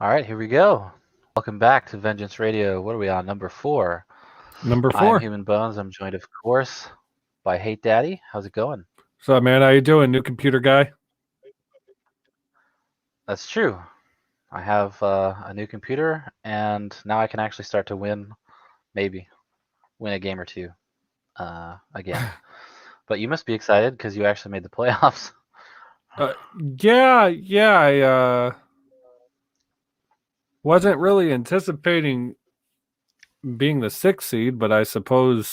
All right, here we go. Welcome back to Vengeance Radio. What are we on? Number 4. Number I'm 4. Human Bones. I'm joined, of course, by HateDaddy. How's it going? So, man, how you doing, new computer guy? That's true. I have a new computer, and now I can actually start to win, maybe, win a game or two again. But you must be excited because you actually made the playoffs. Yeah. I wasn't really anticipating being the 6th seed, but I suppose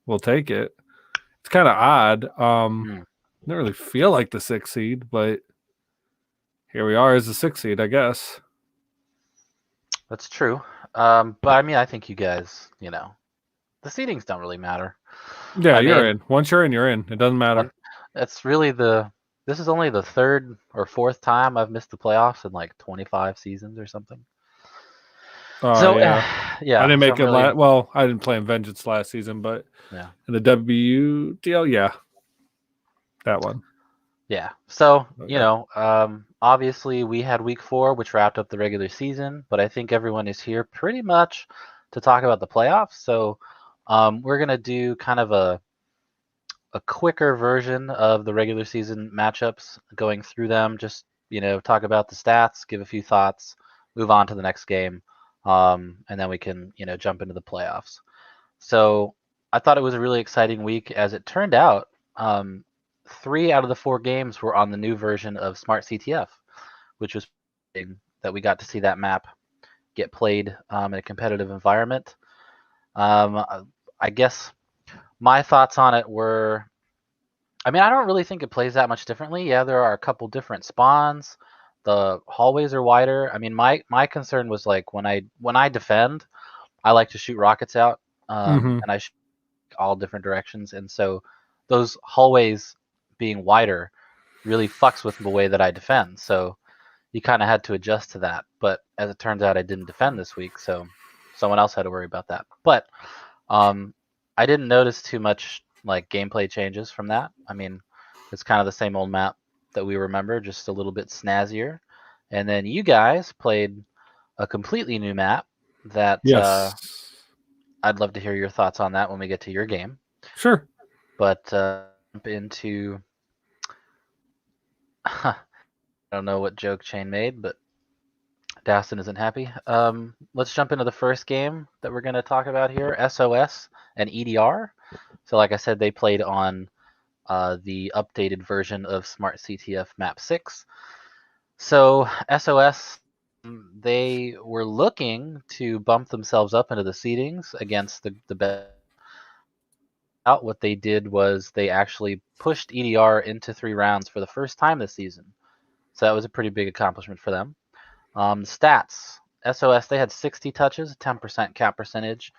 we'll take it. It's kind of odd. Hmm, Didn't really feel like the 6th seed, but here we are as the 6th seed, I guess. that's true. But I mean, I think you guys, the seedings don't really matter. Yeah, I you're made in. Once you're in, you're in. It doesn't matter. one. It's really this is only the third or fourth time I've missed the playoffs in like 25 seasons or something. Oh So yeah, I yeah, didn't so make I'm it. really Well, I didn't play in Vengeance last season, but yeah. in the WDL, yeah, that one. Yeah. So, Okay. obviously we had week 4, which wrapped up the regular season, but I think everyone is here pretty much to talk about the playoffs. So, we're gonna do kind of a quicker version of the regular season matchups, going through them, just, talk about the stats, give a few thoughts, move on to the next game, and then we can, jump into the playoffs. So I thought it was a really exciting week. As it turned out, 3 out of the 4 games were on the new version of Smart CTF, which was big that we got to see that map get played in a competitive environment. Um, I guess my thoughts on it were, I mean, I don't really think it plays that much differently. Yeah, there are a couple different spawns. The hallways are wider. I mean, my concern was like when I defend, I like to shoot rockets out, Mm-hmm. and I shoot all different directions, and so those hallways being wider really fucks with the way that I defend. So you kind of had to adjust to that. But as it turns out, I didn't defend this week, so someone else had to worry about that. But um, I didn't notice too much like gameplay changes from that. I mean, it's kind of the same old map that we remember, just a little bit snazzier. And then you guys played a completely new map that Yes. I'd love to hear your thoughts on that when we get to your game. Sure. But jump into I don't know what joke Chain made, but Dastin isn't happy. Let's jump into the first game that we're going to talk about here, SOS and EDR. So like I said, they played on the updated version of Smart CTF Map 6. So SOS, they were looking to bump themselves up into the seedings against the best. Out what they did was they actually pushed EDR into 3 rounds for the first time this season. So that was a pretty big accomplishment for them. Stats. SOS, they had 60 touches, 10% cap percentage.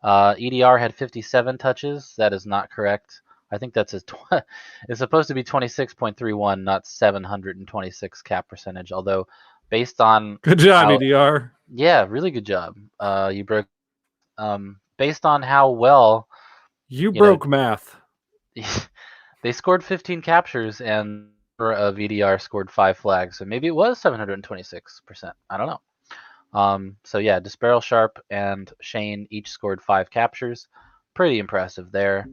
EDR had 57 touches. That is not correct. I think that's it's supposed to be 26.31, not 726 cap percentage. Although, based on Good job, how, EDR. yeah, really good job. You broke. Based on how well, You you know, broke math. they scored 15 captures and of EDR scored 5 flags. So maybe it was 726%. I don't know. So yeah, Disparel Sharp and Shane each scored 5 captures. Pretty impressive there.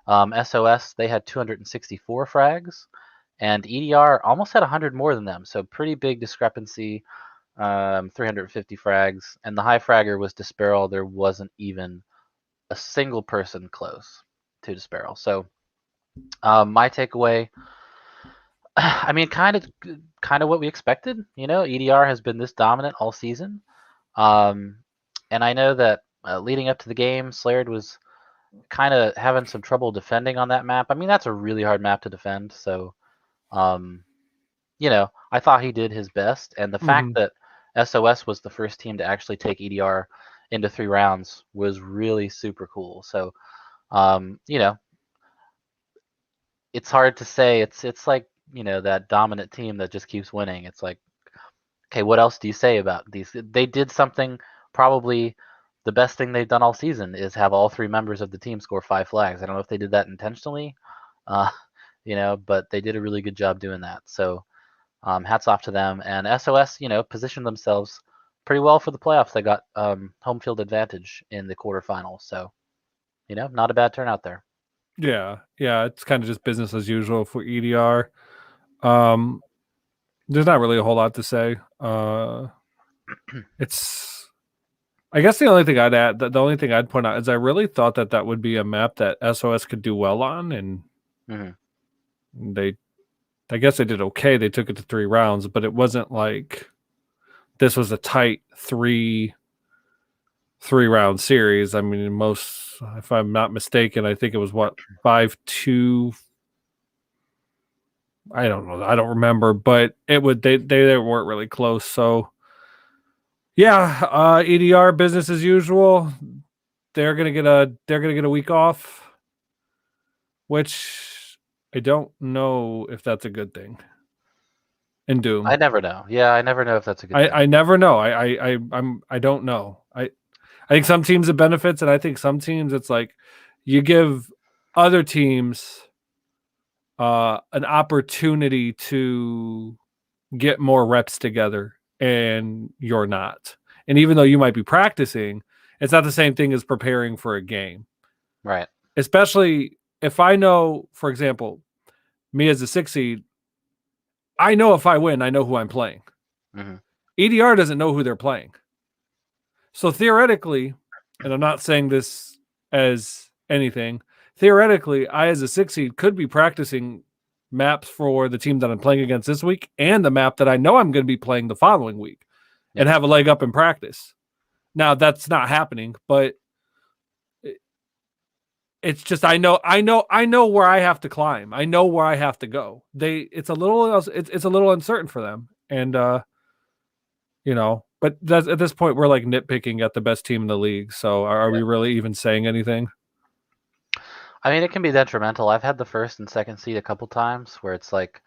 SOS, they had 264 frags, and EDR almost had 100 more than them. So pretty big discrepancy. 350 frags, and the high fragger was Disparel. There wasn't even a single person close to Disparel. So my takeaway, I mean, kind of what we expected. EDR has been this dominant all season. Um, and I know that leading up to the game, Slayered was kind of having some trouble defending on that map. I mean, that's a really hard map to defend. So, um, I thought he did his best. And the fact Mm-hmm. that SOS was the first team to actually take EDR into 3 rounds was really super cool. So, um, you know, it's hard to say. It's like that dominant team that just keeps winning. It's like, okay, what else do you say about these? They did something, probably the best thing they've done all season is have all 3 members of the team score 5 flags. I don't know if they did that intentionally, uh, but they did a really good job doing that. So Hats off to them. And SOS, positioned themselves pretty well for the playoffs. They got home field advantage in the quarterfinals. So, not a bad turnout there. Yeah, it's kind of just business as usual for EDR. There's not really a whole lot to say. It's, I guess the only thing I'd add, the only thing I'd point out is I really thought that would be a map that SOS could do well on, and I guess they did okay. They took it to 3 rounds, but it wasn't like this was a tight three-round series. I mean, most, if I'm not mistaken, I think it was 5-2. I don't know. I don't remember, but it would they weren't really close. So yeah, EDR business as usual. They're gonna get a week off, which I don't know if that's a good thing. In Doom, I never know. Yeah, I never know if that's a good thing. I never know. I don't know. I think some teams it benefits, and I think some teams it's like you give other teams an opportunity to get more reps together, and you're not. And even though you might be practicing, it's not the same thing as preparing for a game. Right. Especially if I know, for example, me as a 6 seed, I know if I win, I know who I'm playing. EDR doesn't know who they're playing. So theoretically, and I'm not saying this as anything, theoretically, I as a 6 seed could be practicing maps for the team that I'm playing against this week and the map that I know I'm going to be playing the following week and have a leg up in practice. Now that's not happening, but it's just I know where I have to climb. I know where I have to go. It's a little uncertain for them, and but at this point we're like nitpicking at the best team in the league. So are we really even saying anything? I mean, it can be detrimental. I've had the first and second seed a couple times where it's like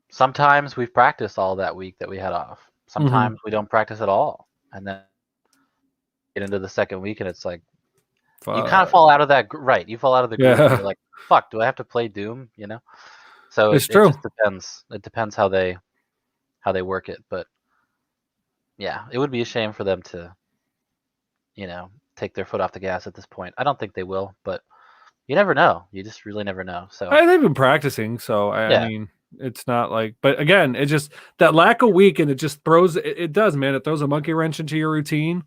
sometimes we've practiced all that week that we had off. Sometimes we don't practice at all, and then get into the second week and it's like you kind of fall out of that. Right, you fall out of the group. And you're like, fuck, do I have to play Doom? So it's it true. just depends. It depends how they work it, but yeah, it would be a shame for them to, take their foot off the gas at this point. I don't think they will, but you never know. You just really never know. So they've been practicing, so I mean, it's not like. But again, it just that lack of week, and it just throws. It does, man. It throws a monkey wrench into your routine.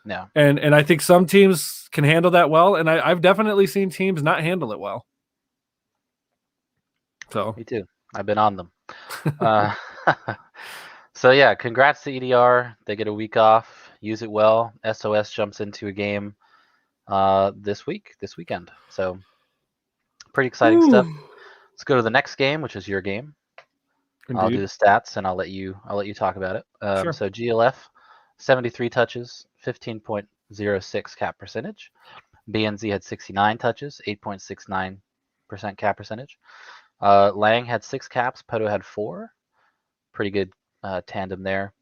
Yeah. And I think some teams can handle that well, and I've definitely seen teams not handle it well. So me too. I've been on them. So yeah, congrats to EDR. They get a week off. Use it well. SOS jumps into a game this weekend. So pretty exciting stuff. Let's go to the next game, which is your game. Indeed. I'll do the stats and I'll let you talk about it. Sure. So GLF, 73 touches, 15.06 cap percentage. BNZ had 69 touches, 8.69% cap percentage. Lang had 6 caps. Poto had 4. Pretty good tandem there.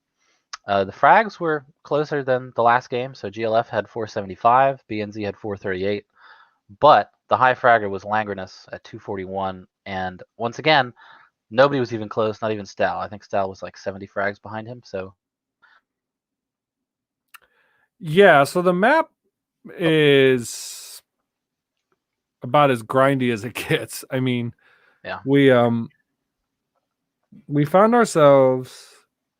The frags were closer than the last game. So GLF had 475, BNZ had 438. But the high fragger was Langrenus at 241. And once again, nobody was even close, not even Stal. I think Stal was like 70 frags behind him. So yeah, so the map is about as grindy as it gets. I mean, yeah, we found ourselves,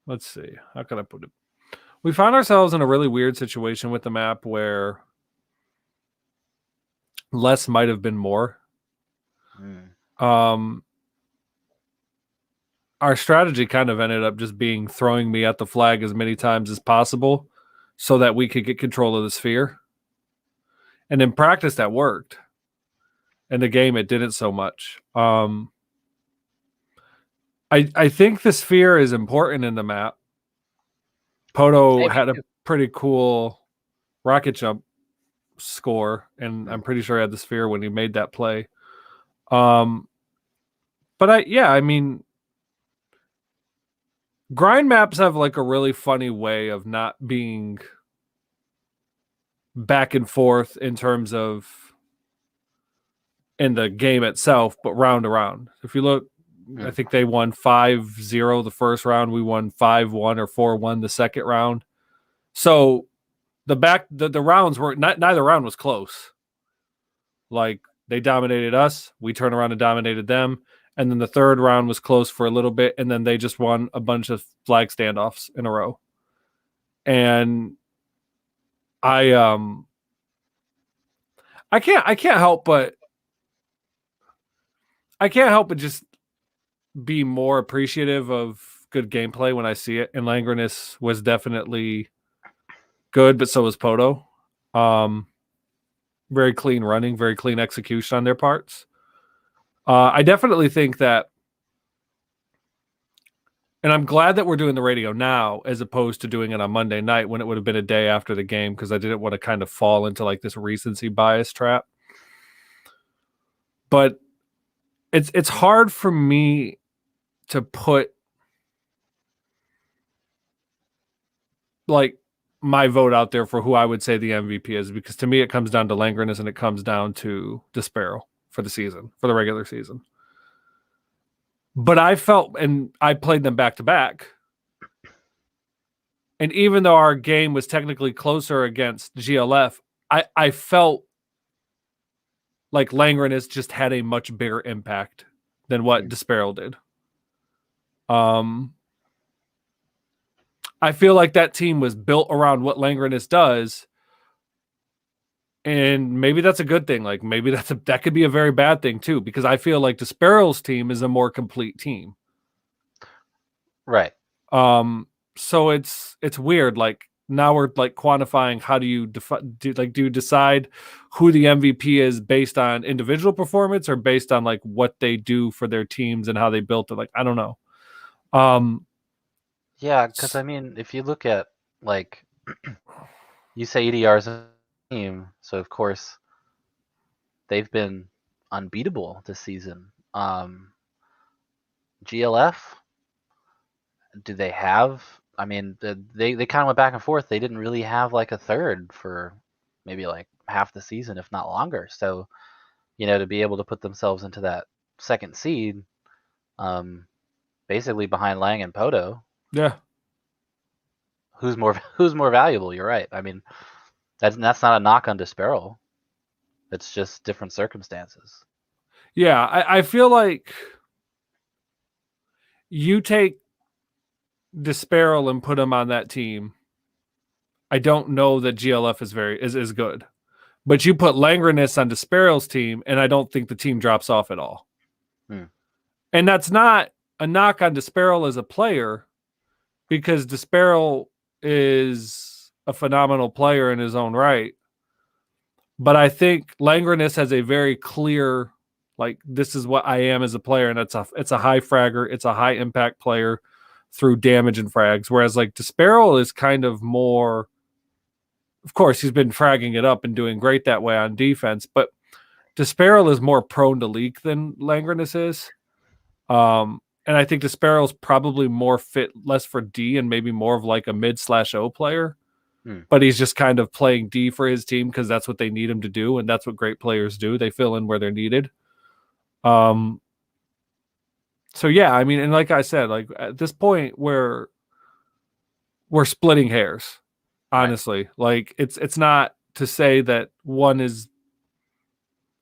let's see, how can I put it? We found ourselves in a really weird situation with the map where less might have been more. Our strategy kind of ended up just being throwing me at the flag as many times as possible so that we could get control of the sphere. And in practice, that worked. In the game, it didn't so much. I think the sphere is important in the map. Poto had a pretty cool rocket jump score, and I'm pretty sure he had the sphere when he made that play. But I mean, grind maps have like a really funny way of not being back and forth in terms of in the game itself, but round to round. If you look, I think they won 5-0 the first round. We won 5-1 or 4-1 the second round. So the rounds were neither round was close. Like they dominated us, we turned around and dominated them, and then the third round was close for a little bit, and then they just won a bunch of flag standoffs in a row. And I can't help but just be more appreciative of good gameplay when I see it. And Langrenus was definitely good, but so was Poto. Very clean running, very clean execution on their parts. I definitely think that, and I'm glad that we're doing the radio now as opposed to doing it on Monday night when it would have been a day after the game, because I didn't want to kind of fall into like this recency bias trap. But it's hard for me to put like my vote out there for who I would say the MVP is, because to me it comes down to Langrenus and it comes down to Desparrow for the season, for the regular season. But I felt, and I played them back to back, and even though our game was technically closer against GLF, I felt like Langrenus just had a much bigger impact than what Desparrow did. I feel like that team was built around what Langrenus does, and maybe that's a good thing. Like maybe that could be a very bad thing too, because I feel like Desparrow's team is a more complete team. Right. So it's weird. Like now we're like quantifying how do you do you decide who the MVP is based on individual performance or based on like what they do for their teams and how they built it? Like I don't know. Yeah, because I mean, if you look at like you say EDR's a team, so of course they've been unbeatable this season. GLF, do they have? I mean, they kind of went back and forth. They didn't really have like a third for maybe like half the season, if not longer. So, to be able to put themselves into that second seed, basically behind Lang and Poto. Yeah. Who's more valuable? You're right. I mean, that's not a knock on Desparrow. It's just different circumstances. Yeah, I feel like you take Desparrow and put him on that team. I don't know that GLF is good, but you put Langrenus on Desparrow's team, and I don't think the team drops off at all. And that's not a knock on Desparrow as a player, because Desparrow is a phenomenal player in his own right. But I think Langrenus has a very clear, like, this is what I am as a player, and it's a high fragger, it's a high impact player through damage and frags. Whereas like Desparrow is kind of more, of course, he's been fragging it up and doing great that way on defense, but Desparrow is more prone to leak than Langrenus is. And I think Desparrow's probably more fit, less for D and maybe more of like a mid/O player. But he's just kind of playing D for his team because that's what they need him to do, and that's what great players do. They fill in where they're needed. So yeah, I mean, and like I said, like at this point we're splitting hairs, honestly. Right. Like it's not to say that one is.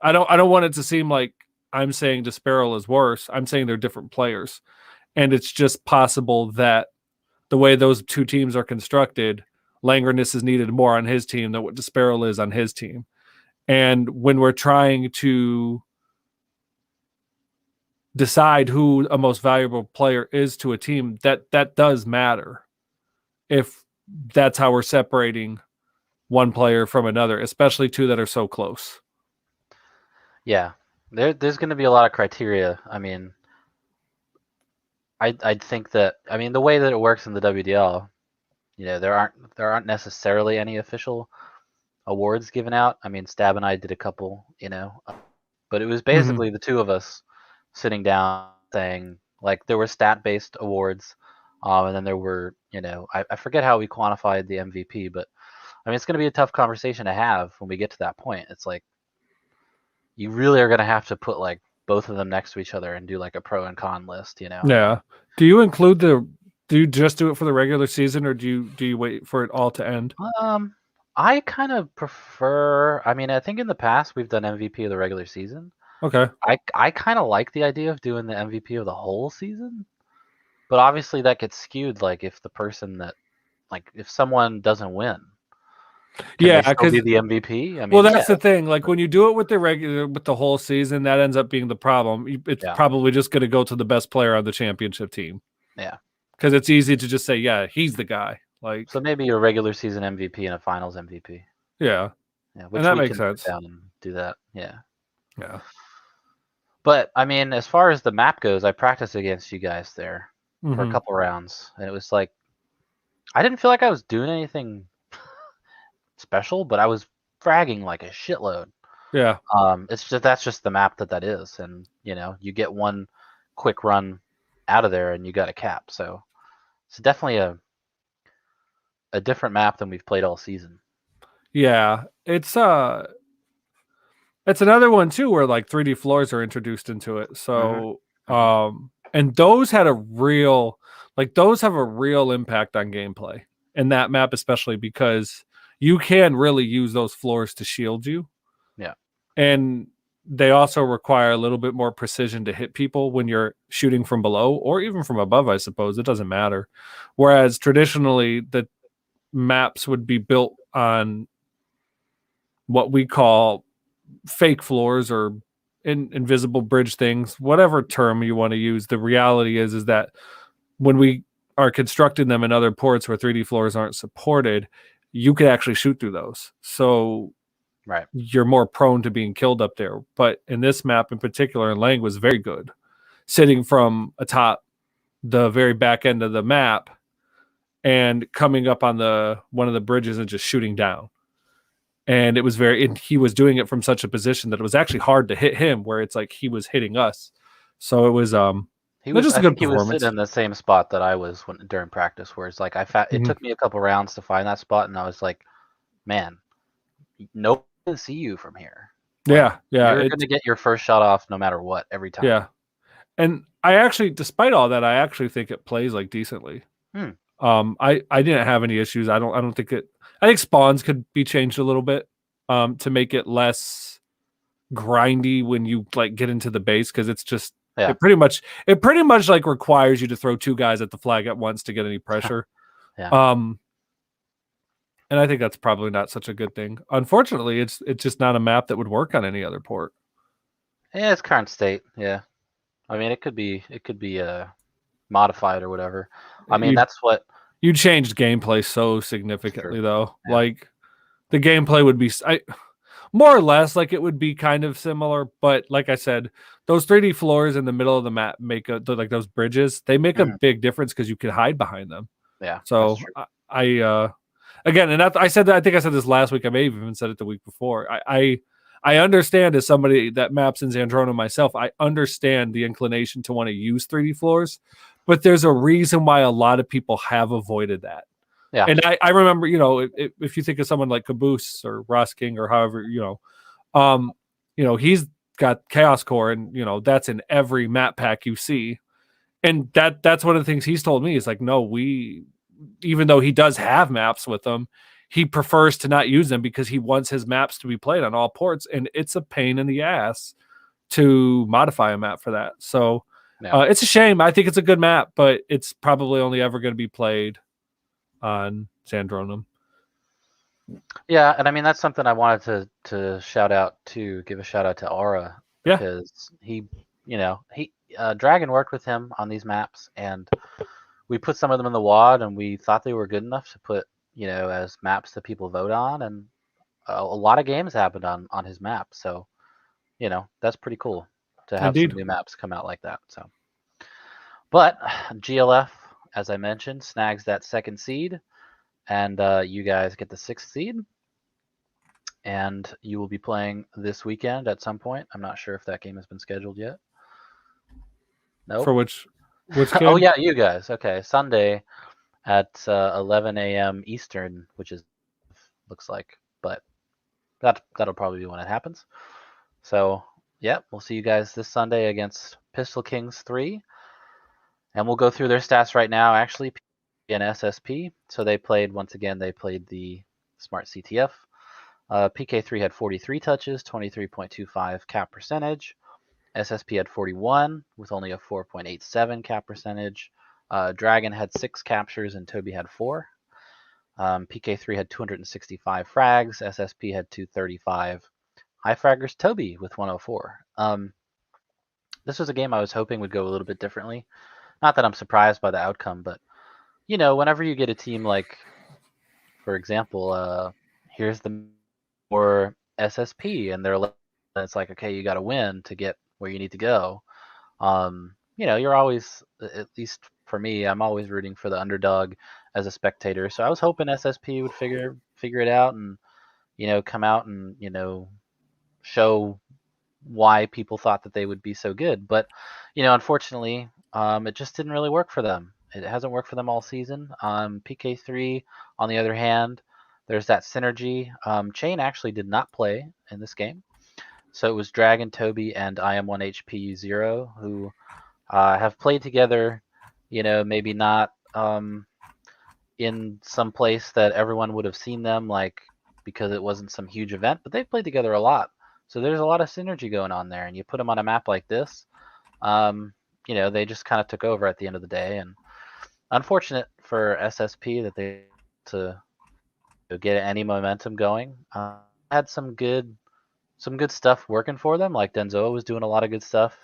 I don't want it to seem like I'm saying Desparrow is worse. I'm saying they're different players, and it's just possible that the way those two teams are constructed, Langrenus is needed more on his team than what Desparrow is on his team. And when we're trying to decide who a most valuable player is to a team, that does matter. If that's how we're separating one player from another, especially two that are so close. Yeah, there's going to be a lot of criteria. I mean, I think that, I mean, the way that it works in the WDL, there aren't necessarily any official awards given out. I mean, Stab and I did a couple, but it was basically the two of us sitting down saying, like, there were stat-based awards, and then there were, I forget how we quantified the MVP, but I mean, it's going to be a tough conversation to have when we get to that point. It's like, you really are going to have to put like both of them next to each other and do like a pro and con list, you know. Yeah. Do you just do it for the regular season, or do you wait for it all to end? I kind of prefer. I mean, I think in the past we've done MVP of the regular season. Okay. I kind of like the idea of doing the MVP of the whole season, but obviously that gets skewed. Like if the person that, like if someone doesn't win, can Yeah, they still be because the MVP? I well, mean, yeah, that's the thing. Like when you do it with the whole season, that ends up being the problem. It's yeah, probably just going to go to the best player on the championship team yeah. because it's easy to just say, yeah, he's the guy. Like, So maybe a regular season MVP and a finals MVP. yeah, Yeah, and which that we makes can sit sense. down and do that. Yeah. Yeah. But I mean, as far as the map goes, I practiced against you guys there for a Mm-hmm. couple rounds, and it was like I didn't feel like I was doing anything special, but I was fragging like a shitload. Yeah. It's just that's just the map that is, and you know, you get one quick run out of there, and you got a cap. So it's definitely a different map than we've played all season. Yeah. It's another one too where like 3D floors are introduced into it. Hmm. So Hmm. and those had a real those have a real impact on gameplay in that map, especially because you can really use those floors to shield you. Yeah. And they also require a little bit more precision to hit people when you're shooting from below or even from above, I suppose. It doesn't matter. Whereas traditionally the maps would be built on what we call fake floors or invisible bridge things, whatever term you want to use. The reality is that when we are constructing them in other ports where 3D floors aren't supported, you could actually shoot through those. So Right. you're more prone to being killed up there. But in this map in particular, Lang was very good, sitting from atop the very back end of the map and coming up on the one of the bridges and just shooting down. And it was and he was doing it from such a position that it was actually hard to hit him, where it's like he was hitting us. So it was He was. just a I good think he was sitting performance. in the same spot that I was during practice, where it's like it Mm-hmm. took me a couple rounds to find that spot, and I was like, man, nobody can see you from here. Like Yeah, you're gonna get your first shot off no matter what every time. yeah. And I actually, despite all that, I actually think it plays like decently. Hmm. I didn't have any issues. I don't think it. I think spawns could be changed a little bit, to make it less grindy when you like get into the base, because it's just Yeah. it pretty much like requires you to throw two guys at the flag at once to get any pressure. Yeah. And I think that's probably not such a good thing. Unfortunately, it's just not a map that would work on any other port. Yeah, it's current state. Yeah. I mean, it could be modified or whatever. I mean, You that's what. you changed gameplay so True. significantly though. Yeah. Like the gameplay would be more or less like it would be kind of similar, but like I said, those 3D floors in the middle of the map make like those bridges, they make a Mhm. big difference because you can hide behind them. Yeah, that's So true. I again, and I said that, I think I said this last week. I may have even said it the week before. I understand, as somebody that maps in Zandrona myself, I understand the inclination to want to use 3D floors, but there's a reason why a lot of people have avoided that. Yeah. And I remember, if you think of someone like Caboose or Ross King or however, he's got Chaos Core, and that's in every map pack you see. And that's one of the things he's told me is like, no, even though he does have maps with them, he prefers to not use them because he wants his maps to be played on all ports, and it's a pain in the ass to modify a map for that. So Yeah. it's a shame. I think it's a good map, but it's probably only ever going to be played on Sandronum. Yeah, and I mean that's something I wanted to give a shout out to Aura, Yeah. because he Dragon worked with him on these maps, and we put some of them in the WAD, and we thought they were good enough to put as maps that people vote on, and a lot of games happened on his map. So that's pretty cool to have some Indeed. new maps come out like that. So, but GLF, as I mentioned, snags that second seed, and you guys get the sixth seed. And you will be playing this weekend at some point. I'm not sure if that game has been scheduled yet. For Nope. which Oh game? yeah, you guys. Okay, Sunday at 11 a.m. Eastern, which is looks like, but that'll probably be when it happens. So Yep, we'll see you guys this Sunday against Pistol Kings 3. And we'll go through their stats right now. Actually, and SSP. So they played, once again, they played the Smart CTF. PK3 had 43 touches, 23.25 cap percentage. SSP had 41 with only a 4.87 cap percentage. Dragon had 6 captures and Toby had 4. PK3 had 265 frags. SSP had 235. High fraggers Toby with 104. This was a game I was hoping would go a little bit differently. Not that I'm surprised by the outcome, but whenever you get a team like, for example, here's the or SSP, and it's like, okay, you got to win to get where you need to go. You're always, at least for me, I'm always rooting for the underdog as a spectator. So I was hoping SSP would figure it out and come out and show why people thought that they would be so good. But unfortunately, it just didn't really work for them. It hasn't worked for them all season. PK3, on the other hand, there's that synergy. Chain actually did not play in this game. So it was Dragon, Toby, and I am 1HP0 who have played together, maybe not in some place that everyone would have seen them, like because it wasn't some huge event, but they've played together a lot. So there's a lot of synergy going on there, and you put them on a map like this, they just kind of took over at the end of the day. And unfortunate for SSP that they to get any momentum going. Had some good stuff working for them. Like Denzoa was doing a lot of good stuff,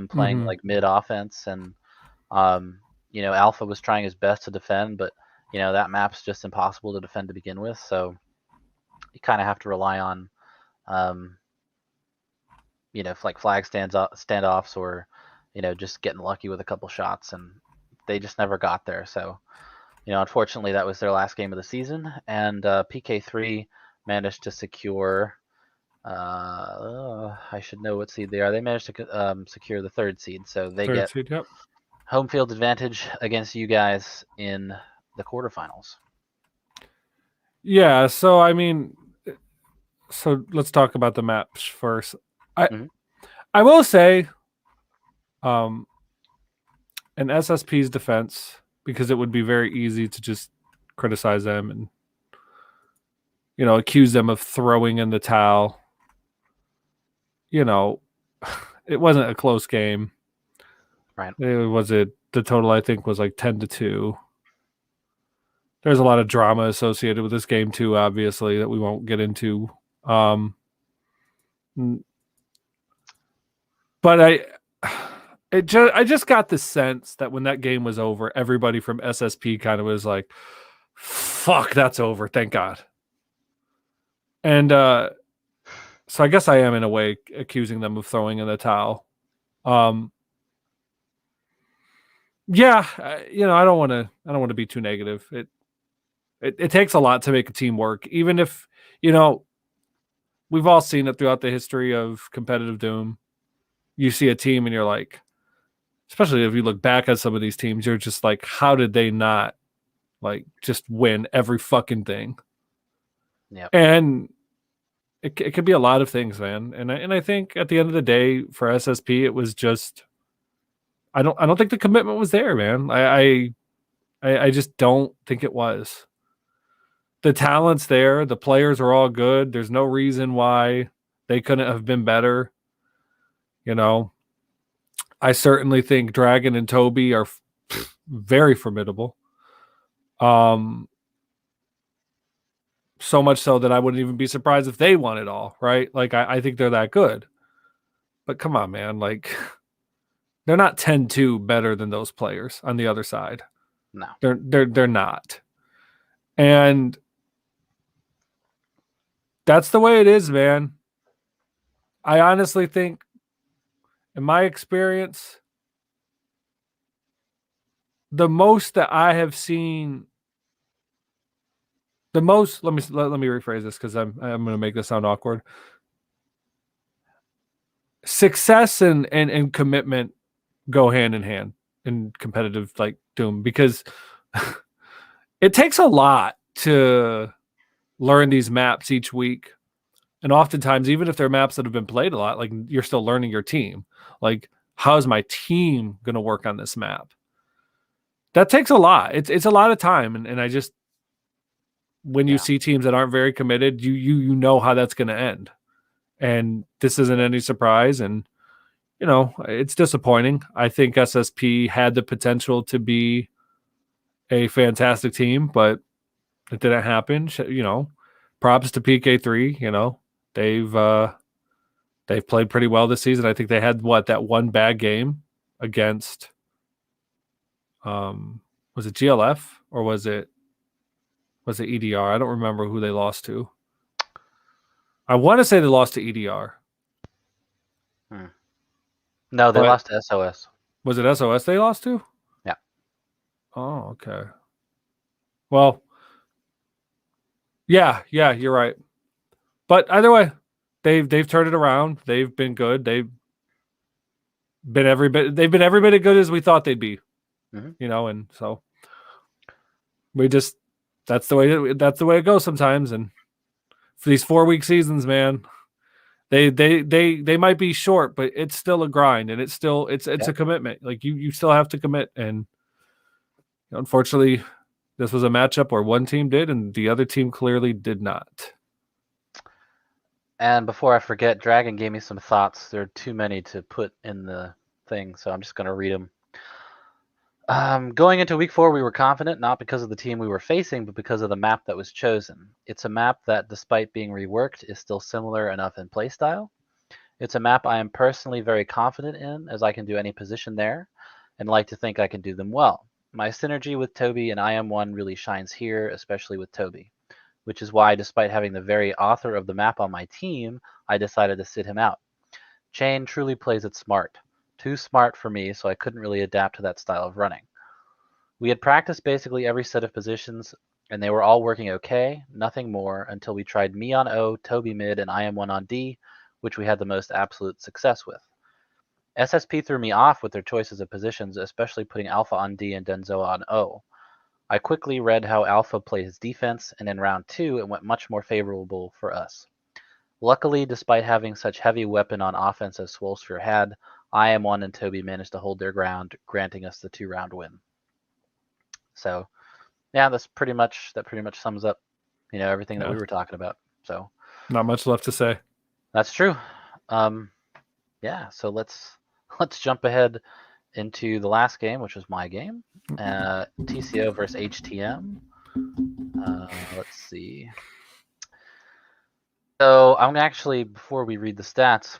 playing like mid offense, and Alpha was trying his best to defend, but that map's just impossible to defend to begin with. So you kind of have to rely on, like flag standoffs, or just getting lucky with a couple shots, and they just never got there. So unfortunately, that was their last game of the season, and PK3 managed to secure. I should know what seed they are. They managed to secure the 3rd seed, so they get seed, yep. home field advantage against you guys in the quarterfinals. Yeah, so I mean, so let's talk about the maps first. I will say, in SSP's defense, because it would be very easy to just criticize them and accuse them of throwing in the towel. It wasn't a close game. Right. The total, I think, was like 10-2. There's a lot of drama associated with this game too, obviously, that we won't get into. But I just got the sense that when that game was over, everybody from SSP kind of was like, fuck, that's over, thank God. And so I guess I am in a way accusing them of throwing in the towel. Yeah, I don't want to be too negative. It takes a lot to make a team work, even if we've all seen it throughout the history of competitive Doom. You see a team and you're like, especially if you look back at some of these teams, you're just like, how did they not like just win every fucking thing? Yeah. And it could be a lot of things, man. And I think at the end of the day for SSP, it was just I don't think the commitment was there, man. I just don't think it was. The talent's there. The players are all good. There's no reason why they couldn't have been better. I certainly think Dragon and Toby are very formidable. So much so that I wouldn't even be surprised if they won it all, right? Like, I think they're that good. But come on, man. Like, they're not 10-2 better than those players on the other side. No. They're not. And that's the way it is, man. I honestly think, in my experience, the most that I have seen, let me rephrase this because I'm going to make this sound awkward. Success and commitment go hand in hand in competitive like Doom, because it takes a lot to learn these maps each week. And oftentimes, even if they're maps that have been played a lot, like you're still learning your team. Like, how is my team going to work on this map? That takes a lot. It's a lot of time, and I just when you see teams that aren't very committed, you know how that's going to end. And this isn't any surprise. And it's disappointing. I think SSP had the potential to be a fantastic team, but it didn't happen. Props to PK3. They've played pretty well this season. I think they had that one bad game against was it GLF or was it EDR? I don't remember who they lost to. I want to say they lost to EDR. No, they lost to SOS. Was it SOS they lost to? Yeah. Oh, okay. Well, yeah, you're right. But either way, they've turned it around. They've been good. They've been every bit as good as we thought they'd be. Mm-hmm. And so that's the way it goes sometimes. And for these 4-week seasons, man, they might be short, but it's still a grind, and it's a commitment. Like you still have to commit. And unfortunately, this was a matchup where one team did and the other team clearly did not. And before I forget, Dragon gave me some thoughts. There are too many to put in the thing, so I'm just going to read them. Going into week 4, we were confident, not because of the team we were facing, but because of the map that was chosen. It's a map that, despite being reworked, is still similar enough in playstyle. It's a map I am personally very confident in, as I can do any position there, and like to think I can do them well. My synergy with Toby and IM1 really shines here, especially with Toby, which is why, despite having the very author of the map on my team, I decided to sit him out. Chain truly plays it smart. Too smart for me, so I couldn't really adapt to that style of running. We had practiced basically every set of positions, and they were all working okay, nothing more, until we tried me on O, Toby mid, and IM1 on D, which we had the most absolute success with. SSP threw me off with their choices of positions, especially putting Alpha on D and Denzoa on O. I quickly read how Alpha plays defense, and in round 2 it went much more favorable for us. Luckily, despite having such heavy weapon on offense as Swolsphere had, IM1 and Toby managed to hold their ground, granting us the 2-round win. So, yeah, that pretty much sums up, everything that we were talking about. So, not much left to say. That's true. Yeah, so let's jump ahead into the last game, which was my game, TCO versus HTM. Let's see. So I'm actually, before we read the stats,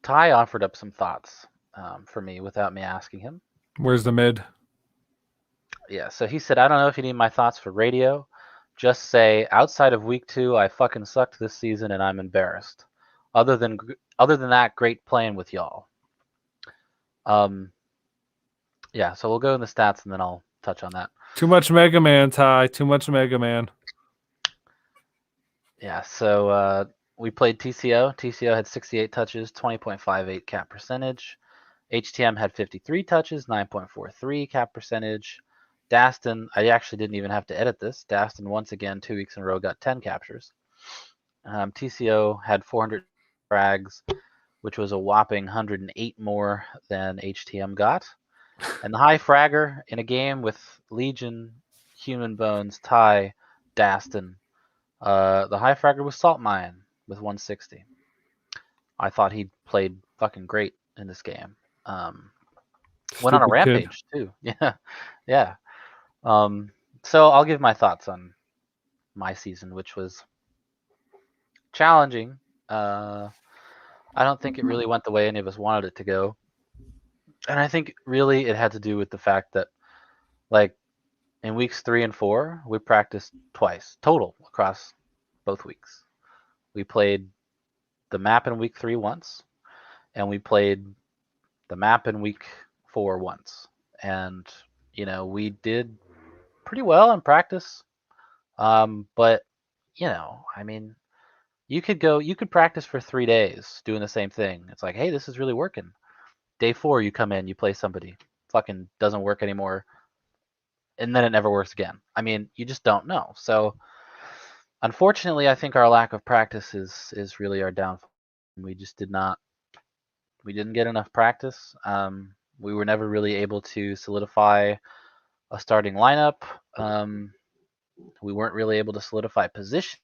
Ty offered up some thoughts for me without me asking him. Where's the mid? Yeah, so he said, I don't know if you need my thoughts for radio. Just say, outside of week 2, I fucking sucked this season and I'm embarrassed. Other than that, great playing with y'all. Yeah, so we'll go in the stats and then I'll touch on that. Too much Mega Man, Ty. Too much Mega Man. Yeah, so we played TCO. TCO had 68 touches, 20.58 cap percentage. HTM had 53 touches, 9.43 cap percentage. Daston, I actually didn't even have to edit this. Daston, once again, 2 weeks in a row, got 10 captures. TCO had 400 frags, which was a whopping 108 more than HTM got. And the high fragger in a game with Legion, HumanBones, Ty, Daston, the high fragger was Saltmine with 160. I thought he played fucking great in this game. Went on a rampage too. Yeah. So I'll give my thoughts on my season, which was challenging. I don't think it really went the way any of us wanted it to go. And I think really it had to do with the fact that, like, in weeks 3 and 4, we practiced twice total across both weeks. We played the map in week 3 once, and we played the map in week 4 once. And, we did pretty well in practice. But, I mean, you could practice for 3 days doing the same thing. It's like, hey, this is really working. Day 4, you come in, you play somebody, fucking doesn't work anymore, and then it never works again. I mean, you just don't know. So unfortunately, I think our lack of practice is really our downfall. We just we didn't get enough practice. We were never really able to solidify a starting lineup. We weren't really able to solidify position.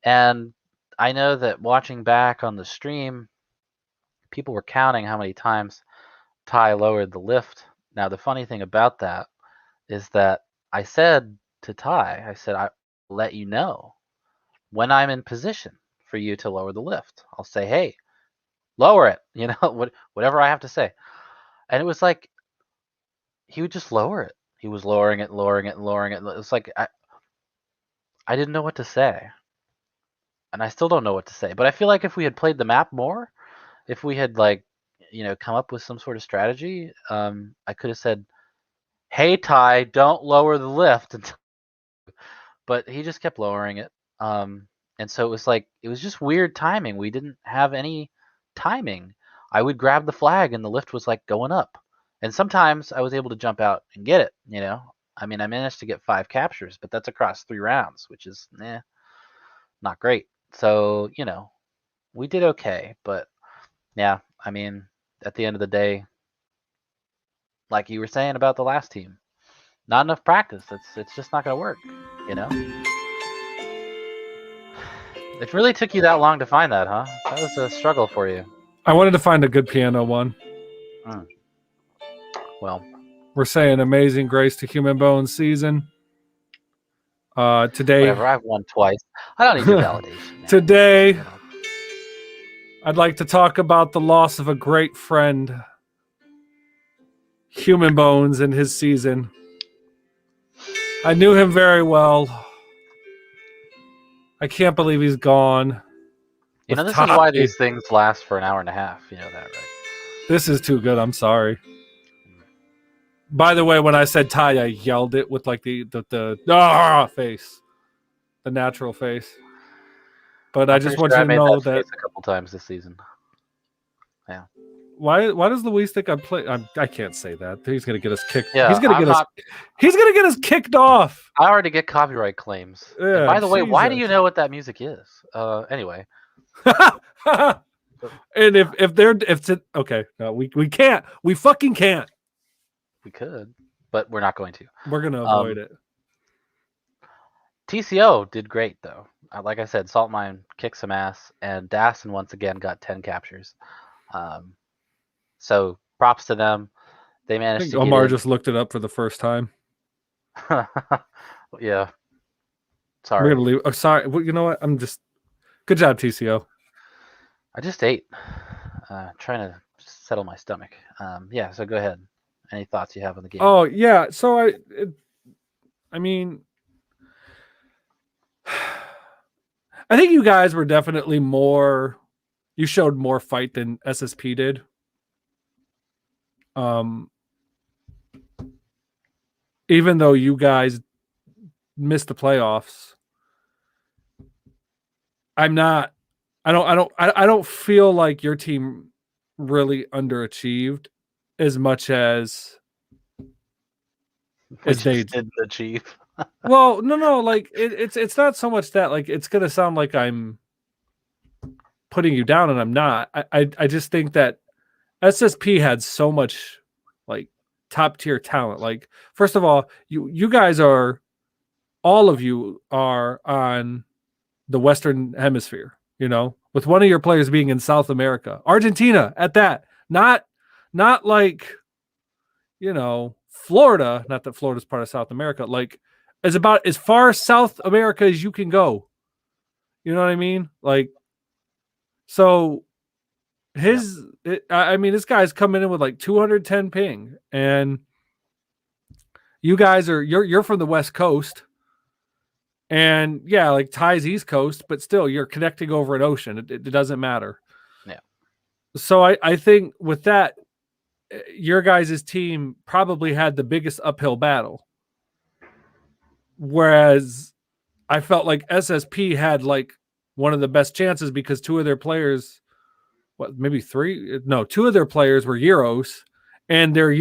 And I know that watching back on the stream, people were counting how many times Ty lowered the lift. Now, the funny thing about that is that I said to Ty, I said, I let you know when I'm in position for you to lower the lift. I'll say, hey, lower it, whatever I have to say. And it was like he would just lower it. He was lowering it, lowering it, lowering it. It was like I didn't know what to say. And I still don't know what to say. But I feel like if we had played the map more, if we had come up with some sort of strategy, I could have said, "Hey Ty, don't lower the lift." But he just kept lowering it. And so it was just weird timing. We didn't have any timing. I would grab the flag and the lift was like going up. And sometimes I was able to jump out and get it, I mean, I managed to get 5 captures, but that's across 3 rounds, which is not great. So, we did okay, but yeah, I mean, at the end of the day, like you were saying about the last team, not enough practice. It's just not going to work, It really took you that long to find that, huh? That was a struggle for you. I wanted to find a good piano one. Well, we're saying amazing grace to HumanBones season. Today, whatever. I've won twice. I don't need your validation. Today, I'd like to talk about the loss of a great friend, HumanBones, and his season. I knew him very well. I can't believe he's gone. This is why these things last for an hour and a half. You know that, right? This is too good. I'm sorry. By the way, when I said Ty, I yelled it with like the face, the natural face. But I just want you to know that a couple times this season. Yeah. Why does Luis think I'm playing? I can't say that. He's gonna get us kicked. Yeah, he's gonna get us kicked off. I already get copyright claims. Yeah, and by the way, why do you know what that music is? Anyway. And if okay, no, we can't. We fucking can't. We could, but we're not going to. We're gonna avoid it. TCO did great though. Like I said, Saltmine kicked some ass, and Dassin once again got 10 captures. So props to them. They managed. I think Omar just looked it up for the first time. Yeah. Sorry. We're gonna leave. Oh, sorry. Well, you know what? Good job, TCO. I just ate. Trying to settle my stomach. Yeah. So go ahead. Any thoughts you have on the game? Oh yeah. So I mean, I think you guys were definitely more. You showed more fight than SSP did. Even though you guys missed the playoffs, I don't feel like your team really underachieved as much as they didn't achieve. Well, no, like it's not so much that, like, it's gonna sound like I'm putting you down, and I'm not. I just think that SSP had so much like top tier talent. Like, first of all, you guys are, all of you are on the Western Hemisphere, with one of your players being in South America, Argentina at that, not like, Florida, not that Florida's part of South America, like is about as far South America as you can go. You know what I mean? Like, so this guy's coming in with like 210 ping, and you guys you're from the West Coast, and yeah, like Ty's East Coast, but still you're connecting over an ocean. It doesn't matter. Yeah. So I think with that, your guys' team probably had the biggest uphill battle. Whereas I felt like SSP had like one of the best chances because two of their players, two of their players were Euros, and their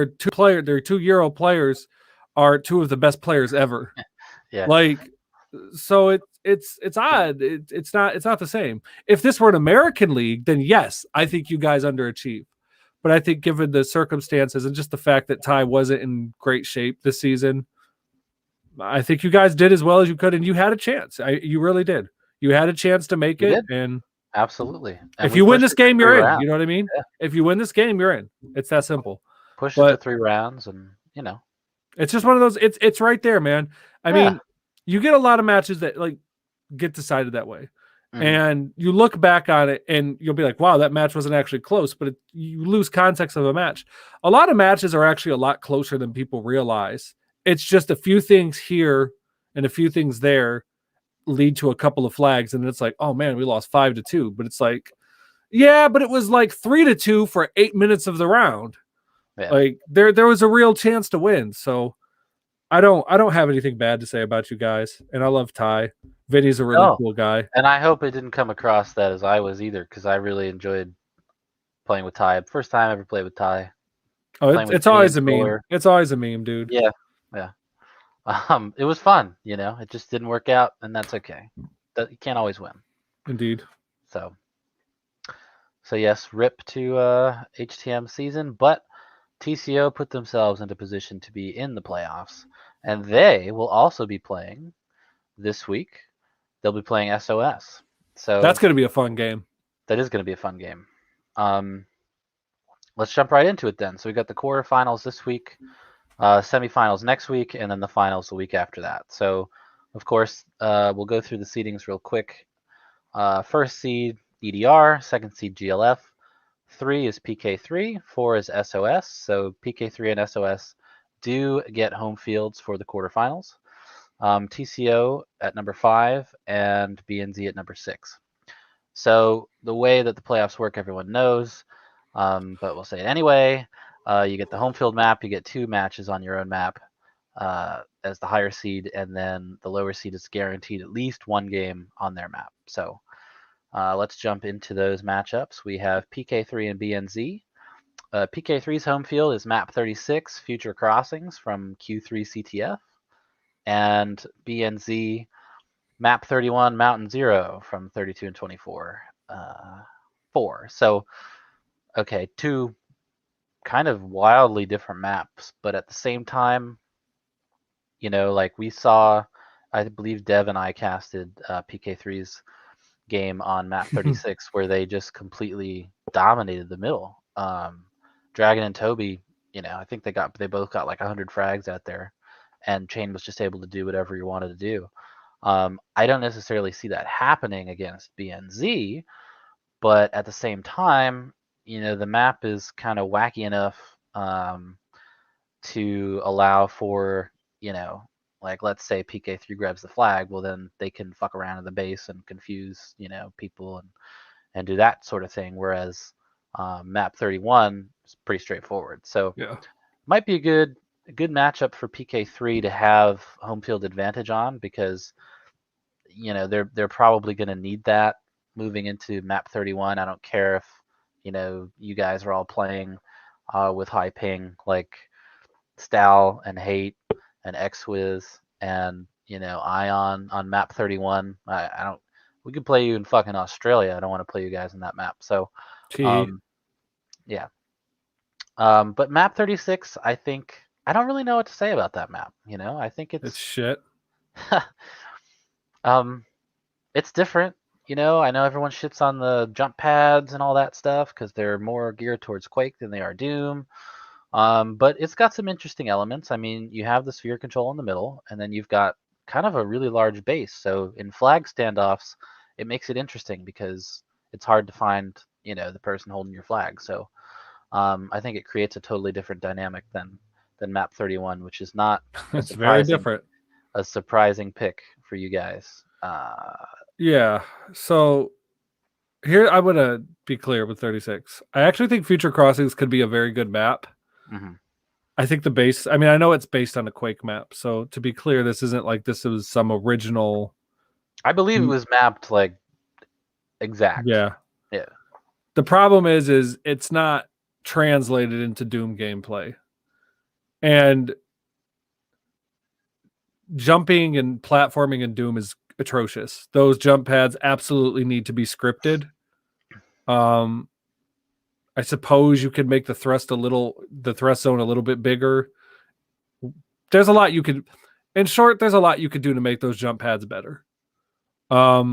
two Euro players are two of the best players ever. Yeah. Like, So it's odd. It's not the same. If this were an American league, then yes, I think you guys underachieve. But I think given the circumstances and just the fact that Ty wasn't in great shape this season, I think you guys did as well as you could, and you had a chance. You really did. You had a chance to make it, and absolutely. And if you win this game, you're in. rounds. You know what I mean? Yeah. If you win this game, you're in. It's that simple. Push it to 3 rounds, and it's just one of those. It's right there, man. I mean, you get a lot of matches that like get decided that way. And you look back on it and you'll be like, wow, that match wasn't actually close, but you lose context of a match. A lot of matches are actually a lot closer than people realize. It's just a few things here and a few things there lead to a couple of flags. And it's like, oh man, we lost 5-2. But it's like, yeah, but it was like 3-2 for 8 minutes of the round. Yeah. Like there was a real chance to win. So I don't have anything bad to say about you guys. And I love Ty. Vinny's a really cool guy. And I hope it didn't come across that as I was either, because I really enjoyed playing with Ty. First time I ever played with Ty. Oh, it's always a meme. It's always a meme, dude. Yeah. It was fun, It just didn't work out, and that's okay. You can't always win. Indeed. So yes, rip to HTM season, but TCO put themselves into position to be in the playoffs, and they will also be playing this week. They'll be playing SOS. So that's going to be a fun game. That is going to be a fun game. Let's jump right into it then. So we got the quarterfinals this week, semifinals next week, and then the finals the week after that. So, of course, we'll go through the seedings real quick. First seed, EDR. Second seed, GLF. 3 is PK3. 4 is SOS. So PK3 and SOS do get home fields for the quarterfinals. TCO at number 5 and BNZ at number 6. So the way that the playoffs work, everyone knows, but we'll say it anyway. You get the home field map. You get 2 matches on your own map as the higher seed, and then the lower seed is guaranteed at least 1 game on their map. So let's jump into those matchups. We have PK3 and BNZ. PK3's home field is map 36, Future Crossings from Q3 CTF. And BNZ, map 31, Mountain Zero from 32 and 24. 4. So, okay, 2 kind of wildly different maps, but at the same time, like we saw, I believe Dev and I casted PK3's game on map 36 where they just completely dominated the middle. Dragon and Toby, I think they both got like 100 frags out there, and Chain was just able to do whatever he wanted to do. I don't necessarily see that happening against BNZ, but at the same time, the map is kind of wacky enough to allow for, like let's say PK3 grabs the flag, well then they can fuck around in the base and confuse, people and do that sort of thing. Whereas map 31 is pretty straightforward. So might be a good matchup for PK3 to have home field advantage on, because they're probably going to need that moving into map 31. I don't care if you guys are all playing with high ping like Stal and Hate and Xwiz and Ion on map 31. I don't. We could play you in fucking Australia. I don't want to play you guys in that map. So, yeah. But map 36, I think I don't really know what to say about that map. I think it's shit. It's different. I know everyone shits on the jump pads and all that stuff because they're more geared towards Quake than they are Doom. But it's got some interesting elements. I mean, you have the sphere control in the middle, and then you've got kind of a really large base. So in flag standoffs, it makes it interesting because it's hard to find, the person holding your flag. So I think it creates a totally different dynamic than map 31, which is not it's very different. A surprising pick for you guys. Yeah. So here I'm going to be clear with 36. I actually think Future Crossings could be a very good map. Mm-hmm. I think the base, I mean, I know it's based on a Quake map. So to be clear, this isn't like this was some original. I believe it was mapped like exact. Yeah. Yeah. The problem is it's not translated into Doom gameplay. And jumping and platforming in Doom is atrocious. Those jump pads absolutely need to be scripted. I suppose you could make the thrust zone a little bit bigger. There's a lot you could, in short, there's a lot you could do to make those jump pads better. I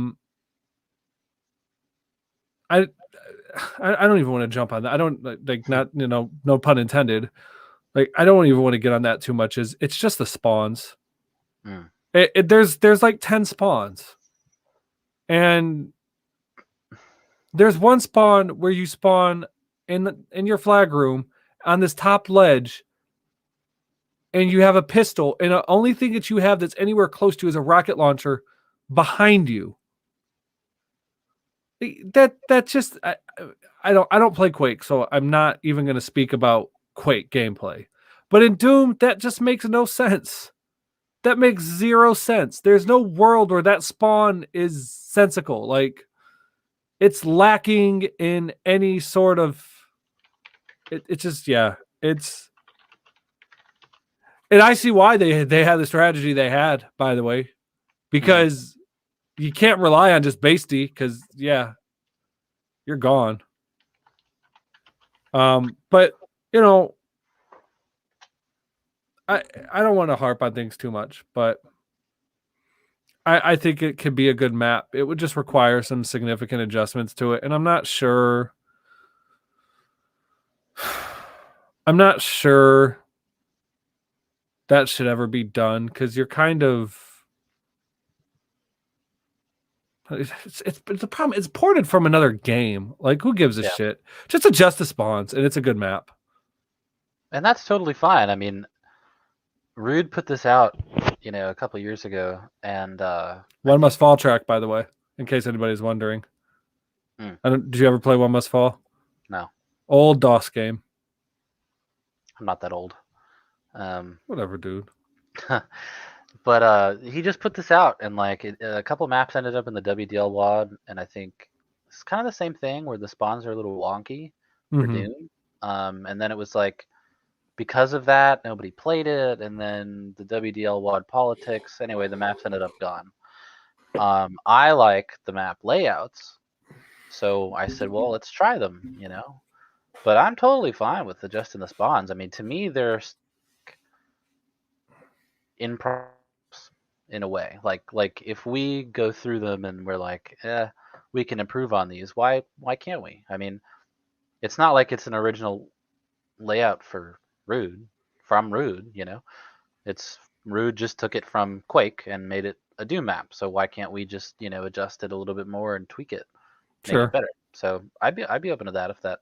don't even want to jump on that. I don't like not, no pun intended. Like, I don't even want to get on that too much. It's just the spawns. There's like 10 spawns, and there's one spawn where you spawn in your flag room on this top ledge, and you have a pistol, and the only thing that you have that's anywhere close to is a rocket launcher behind you. That just I don't play Quake, so I'm not even going to speak about Quake gameplay. But in Doom, that just makes no sense. That makes zero sense. There's no world where that spawn is sensical. Like, it's lacking in any sort of. It's just, yeah. It's. And I see why they had the strategy they had, by the way, because you can't rely on just basty, because you're gone. But I don't want to harp on things too much, but I think it could be a good map. It would just require some significant adjustments to it, and I'm not sure. That should ever be done, because you're kind of. It's the problem. It's ported from another game. Like, who gives a shit? Just adjust the spawns, and it's a good map. And that's totally fine. I mean, Rude put this out, a couple years ago, and One Must Fall track, by the way, in case anybody's wondering. Did you ever play One Must Fall? No. Old DOS game. I'm not that old. Whatever, dude. But he just put this out, and like a couple maps ended up in the WDL WAD, and I think it's kind of the same thing where the spawns are a little wonky for Doom. And then it was like, because of that, nobody played it, and then the WDL WAD politics. Anyway, the maps ended up gone. I like the map layouts, so I said, well, let's try them, But I'm totally fine with adjusting the spawns. I mean, to me, they're in progress in a way. Like if we go through them and we're like, we can improve on these. Why can't we? I mean, it's not like it's an original layout for Rude from Rude. It's Rude just took it from Quake and made it a Doom map. So why can't we just adjust it a little bit more and tweak it, make it better? So I'd be open to that if that.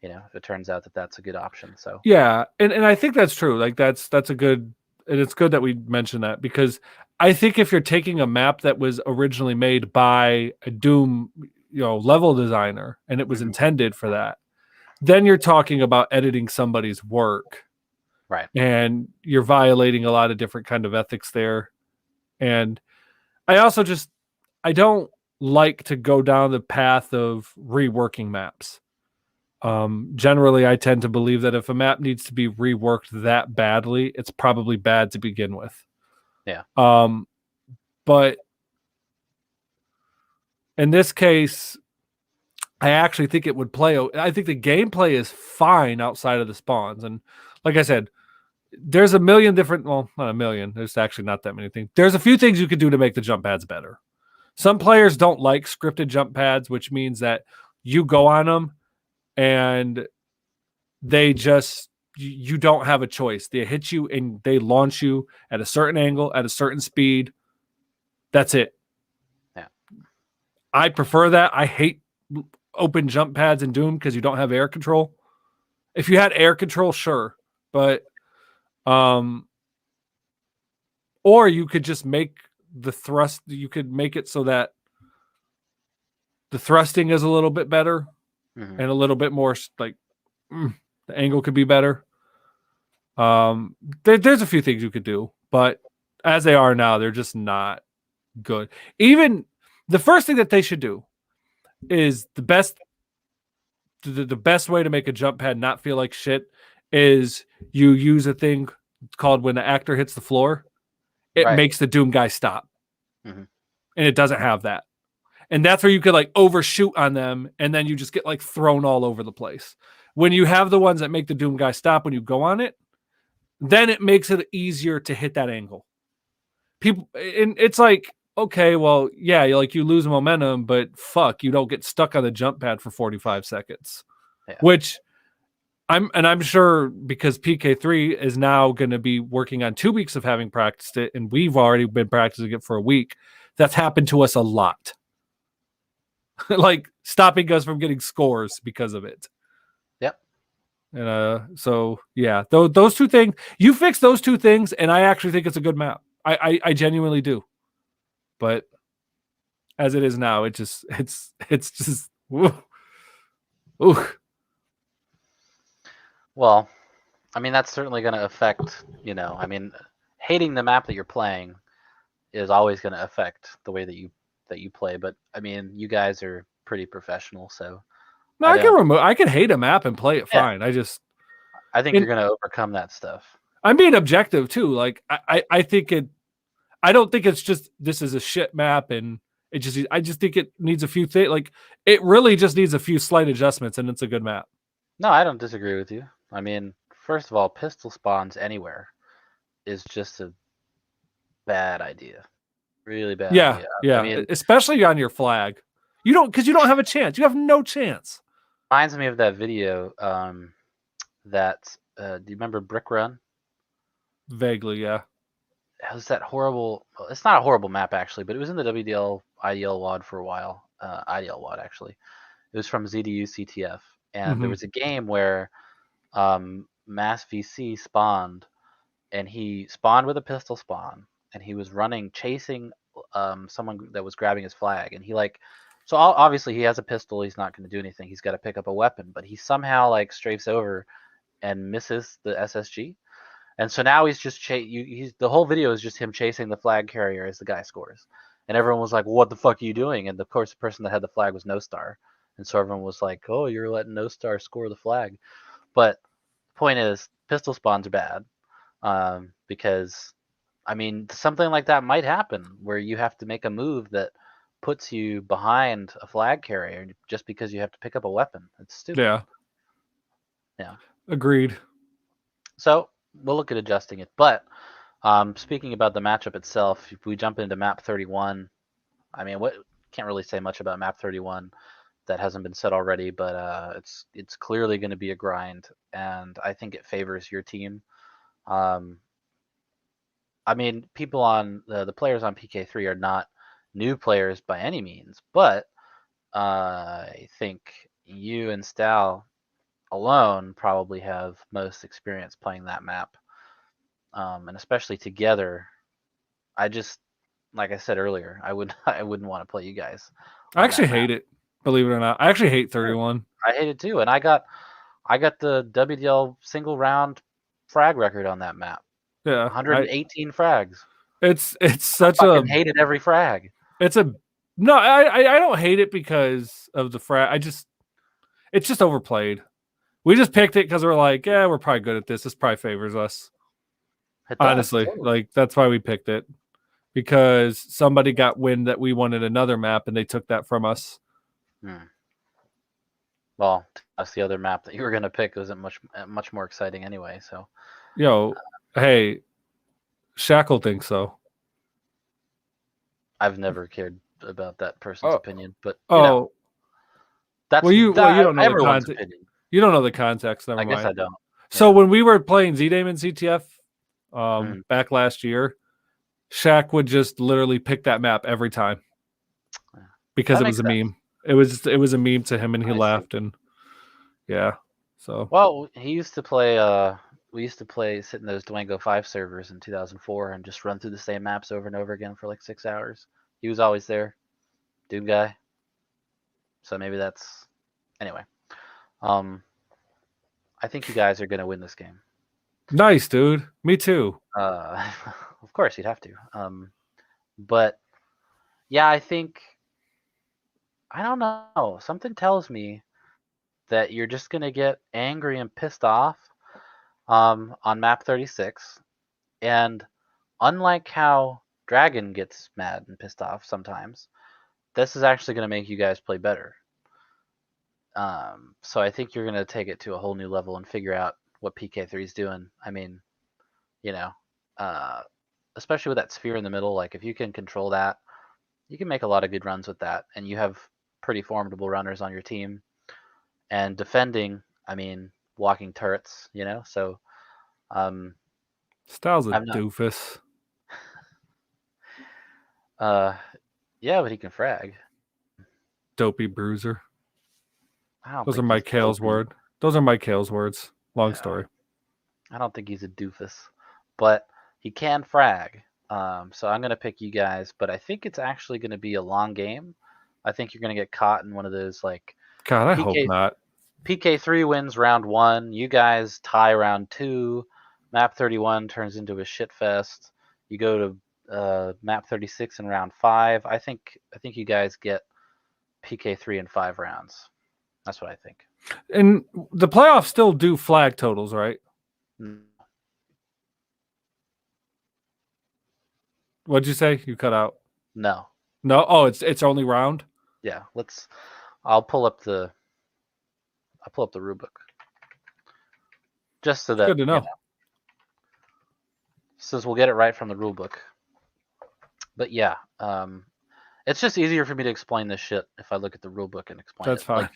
If it turns out that that's a good option. So yeah, and I think that's true. Like, that's a good, and it's good that we mentioned that, because I think if you're taking a map that was originally made by a Doom, level designer, and it was intended for that, then you're talking about editing somebody's work, right? And you're violating a lot of different kind of ethics there. And I also I don't like to go down the path of reworking maps. Generally, I tend to believe that if a map needs to be reworked that badly, it's probably bad to begin with. Yeah. But in this case, I actually think it would play. I think the gameplay is fine outside of the spawns. And like I said, there's a million different, well, not a million. There's actually not that many things. There's a few things you could do to make the jump pads better. Some players don't like scripted jump pads, which means that you go on them and they just, you don't have a choice. They hit you and they launch you at a certain angle, at a certain speed. That's it. Yeah. I prefer that. I hate open jump pads in Doom because you don't have air control. If you had air control, sure. But or you could just make the thrust, you could make it so that the thrusting is a little bit better and a little bit more like the angle could be better. There's a few things you could do, but as they are now, they're just not good. Even the first thing that they should do is the best way to make a jump pad not feel like shit is you use a thing called when the actor hits the floor, it Right. makes the Doom guy stop. Mhm. And it doesn't have that. And that's where you could like overshoot on them, and then you just get like thrown all over the place. When you have the ones that make the Doom guy stop when you go on it, then it makes it easier to hit that angle. People, and it's like, okay, well, yeah, like you lose momentum, but fuck, you don't get stuck on the jump pad for 45 seconds. Yeah. Which I'm sure because PK3 is now going to be working on 2 weeks of having practiced it, and we've already been practicing it for a week. That's happened to us a lot. Like stopping us from getting scores because of it. Yep. And so yeah, those two things, you fix those two things, and I actually think it's a good map. I genuinely do. But as it is now, it's just ooh. Well, I mean, that's certainly going to affect, I mean, hating the map that you're playing is always going to affect the way that you play. But I mean, you guys are pretty professional, so No, I don't. I can hate a map and play it Yeah, fine. I think you're going to overcome that stuff. I'm being objective too. Like I think I don't think it's just this is a shit map and I just think it needs a few things. Like it really just needs a few slight adjustments, and it's a good map. No, I don't disagree with you. I mean, first of all, pistol spawns anywhere is just a bad idea. Really bad idea. I Yeah, mean, especially on your flag. You don't have a chance. You have no chance. reminds me of that video that do you remember Brick Run? Vaguely, yeah. It was that horrible. Well, it's not a horrible map actually, but it was in the WDL IDL WOD for a while. IDL WOD actually. It was from ZDU CTF, and there was a game where Mass VC spawned, and he spawned with a pistol spawn, and he was running chasing someone that was grabbing his flag, and he like. So obviously he has a pistol. He's not going to do anything. He's got to pick up a weapon, but he somehow like strafes over and misses the SSG. And so now he's just he's the whole video is just him chasing the flag carrier as the guy scores. And everyone was like, well, "What the fuck are you doing?" And of course, the person that had the flag was No Star, and so everyone was like, "Oh, you're letting No Star score the flag." But the point is, pistol spawns are bad because, I mean, something like that might happen where you have to make a move that puts you behind a flag carrier just because you have to pick up a weapon. It's stupid. Yeah. Yeah. Agreed. So we'll look at adjusting it. But speaking about the matchup itself, if we jump into map 31, I mean, what can't really say much about map 31 that hasn't been said already, but it's clearly going to be a grind, and I think it favors your team. Um, I mean, people on the players on PK3 are not new players by any means, but I think you and Stal alone probably have most experience playing that map, and especially together. I just, like I said earlier, I wouldn't want to play you guys I on actually that map. hate it. Believe it or not, I actually hate 31. I hate it too, and I got the WDL single round frag record on that map. Yeah, 118 frags. it's I such a fucking hated every frag. it's a no. I don't hate it because of the it's just overplayed. We just picked it because we're like, yeah, we're probably good at this. This probably favors us. It does Honestly, totally. like that's why we picked it because somebody got wind that we wanted another map and they took that from us. Hmm. Well, that's the other map that you were gonna pick. Wasn't much more exciting anyway. So, Yo, hey, Shackle thinks so. I've never cared about that person's Oh, opinion, but oh, that's you don't know the everyone's context. opinion. You don't know the context. Never I guess I mind. don't. So Yeah. when we were playing Z-Dame and CTF Mhm. back last year, Shaq would just literally pick that map every time because That it was makes a sense. meme. It was a meme to him, and he I see. laughed. And yeah, so Well, he used to play. We used to play sit in those Dwango 5 servers in 2004 and just run through the same maps over and over again for like 6 hours. He was always there, dude guy. So maybe that's anyway. Um, I think you guys are gonna win this game. nice, dude. Me too. Of course you'd have to. But yeah, I don't know. Something tells me that you're just gonna get angry and pissed off on map 36, and unlike how Dragon gets mad and pissed off sometimes, this is actually going to make you guys play better. So I think you're going to take it to a whole new level and figure out what PK3 is doing. I mean, you know, uh, especially with that sphere in the middle, like if you can control that, you can make a lot of good runs with that, and you have pretty formidable runners on your team. And defending, I mean, walking turrets, so Styles a I'm not. doofus. Yeah, but he can frag. Dopey bruiser. I don't Those are think Mike he's Hale's dopey. word. Those are Mike Hale's words. Long Yeah, story. I don't think he's a doofus, but he can frag. So I'm gonna pick you guys, but I think it's actually gonna be a long game. I think you're gonna get caught in one of those like God, I hope PK not. PK3 wins round 1. You guys tie round 2. Map 31 turns into a shit fest. You go to map 36 in round 5. I think you guys get PK3 in 5 rounds. That's what I think. And the playoffs still do flag totals, right? What'd you say? You cut out. No. No. Oh, it's only round. Yeah. I'll pull up the rule book just so that Good to know. Says we'll get it right from the rule book. But yeah, it's just easier for me to explain this shit if I look at the rule book and explain That's it. fine.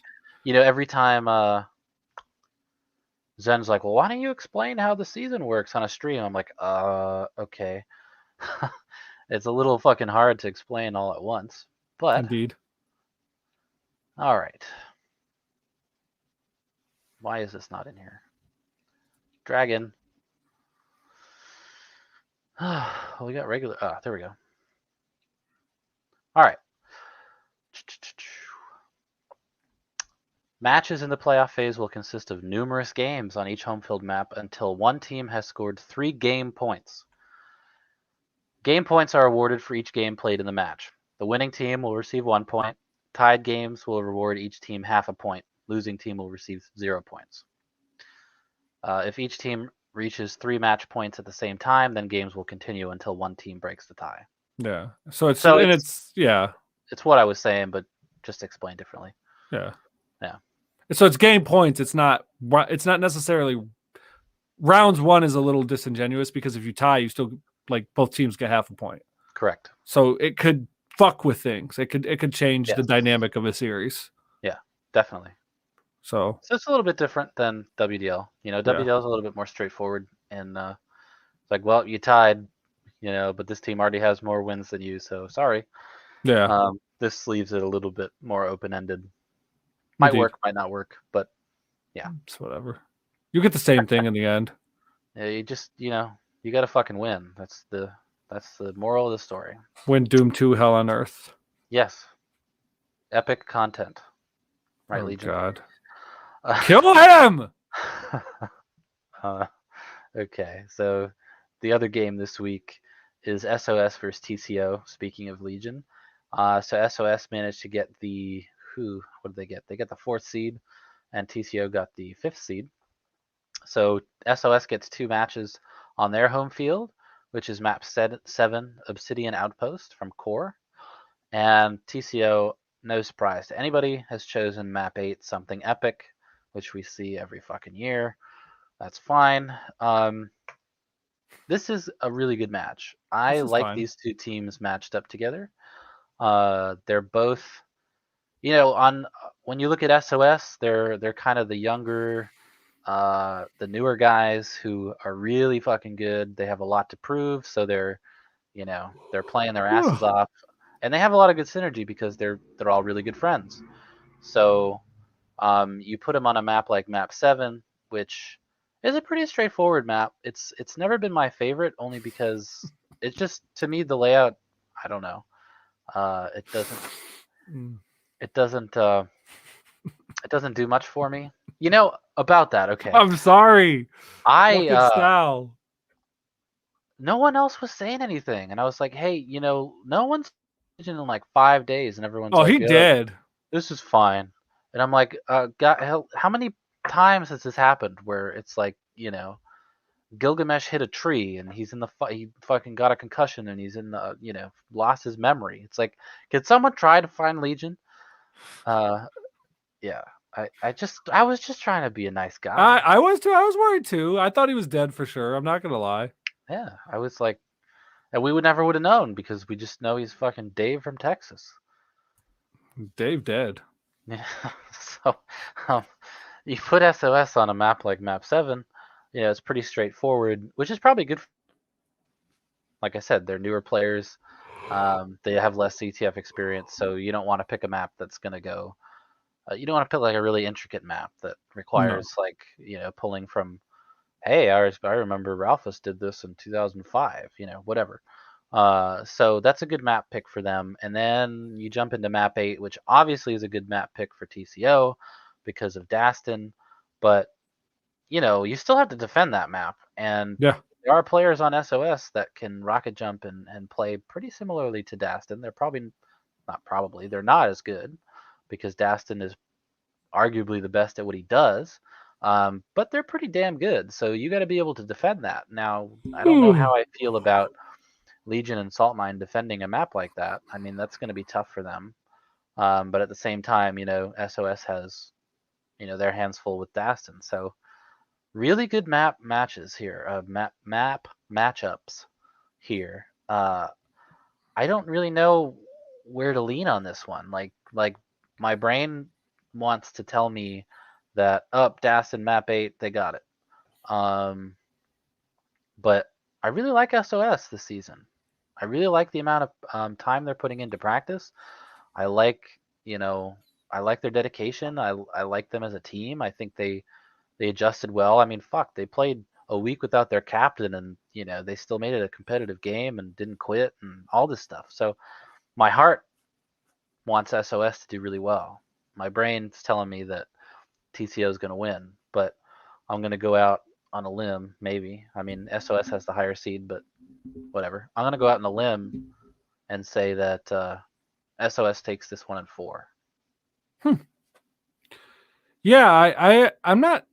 Like, every time Zen's like, well, why don't you explain how the season works on a stream? I'm like, okay. It's a little fucking hard to explain all at once, but Indeed. All right. Why is this not in here? Dragon. We got regular. There we go. All right. Matches in the playoff phase will consist of numerous games on each home field map until one team has scored 3 game points. Game points are awarded for each game played in the match. The winning team will receive 1 point. Tied games will reward each team half a point. Losing team will receive 0 points. If each team reaches 3 match points at the same time, then games will continue until one team breaks the tie. Yeah. So it's yeah. It's what I was saying, but just explained differently. Yeah. Yeah. So it's game points. It's not necessarily rounds 1 is a little disingenuous because if you tie, you still like both teams get half a point. Correct. So it could fuck with things. It could change the dynamic of a series. Yeah, definitely. So it's a little bit different than WDL. WDL is a little bit more straightforward, and it's like, well, you tied, but this team already has more wins than you, so sorry. Yeah. This leaves it a little bit more open-ended. Might work, might not work, but yeah, it's whatever. You get the same thing in the end. Yeah, you just you got to fucking win. That's the moral of the story. Win Doom 2 Hell on Earth. Yes. Epic content. Right, oh, Legion? God. Kill him! Okay, so the other game this week is SOS versus TCO, speaking of Legion. So SOS managed to get what did they get? They got the 4th seed, and TCO got the 5th seed. So SOS gets 2 matches on their home field, which is map 7, Obsidian Outpost from Core. And TCO, no surprise to anybody, has chosen map 8, Something Epic, which we see every fucking year. That's fine. This is a really good match. I like these 2 teams matched up together. They're both, when you look at SOS, they're kind of the younger, the newer guys who are really fucking good. They have a lot to prove, so they're playing their asses off, and they have a lot of good synergy because they're all really good friends. So you put them on a map like map 7, which is a pretty straightforward map. It's never been my favorite, only because it's just, to me, the layout, I don't know. It doesn't do much for me. About that, okay. I'm sorry. Style. No one else was saying anything, and I was like, hey, no one's in like 5 days, and everyone's like, he did. This is fine. And I'm like, God, how many times has this happened where it's like, Gilgamesh hit a tree and he's in the he fucking got a concussion and he's in the lost his memory. It's like, could someone try to find Legion? Yeah. I was just trying to be a nice guy. I was too. I was worried too. I thought he was dead for sure. I'm not gonna lie. Yeah, I was like, and we would never would have known because we just know he's fucking Dave from Texas. Dave dead. Yeah. So, um, you put SOS on a map like Map 7, it's pretty straightforward, which is probably good. Like I said, they're newer players. They have less CTF experience, so you don't want to pick a map that's going to go. You don't want to pick like a really intricate map that requires like pulling from. Hey, I remember Ralphus did this in 2005. Whatever. So that's a good map pick for them. And then you jump into map 8, which obviously is a good map pick for TCO because of Daston. But you still have to defend that map. And Yeah. there are players on SOS that can rocket jump and play pretty similarly to Daston. They're not as good because Daston is arguably the best at what he does. But they're pretty damn good. So you got to be able to defend that. Now, I don't know how I feel about Legion and Saltmine defending a map like that. I mean, that's going to be tough for them. But at the same time, SOS has, their hands full with Daston. So really good map matches here. Map matchups here. I don't really know where to lean on this one. Like my brain wants to tell me that Daston map 8, they got it. But I really like SOS this season. I really like the amount of time they're putting into practice. I like, I like their dedication. I like them as a team. I think they adjusted well. I mean, fuck, they played a week without their captain, and they still made it a competitive game and didn't quit and all this stuff. So my heart wants SOS to do really well. My brain's telling me that TCO is going to win, but I'm going to go out on a limb, maybe. I mean, SOS has the higher seed, but whatever. I'm going to go out on a limb and say that SOS takes this one in 4. Yeah, I'm not.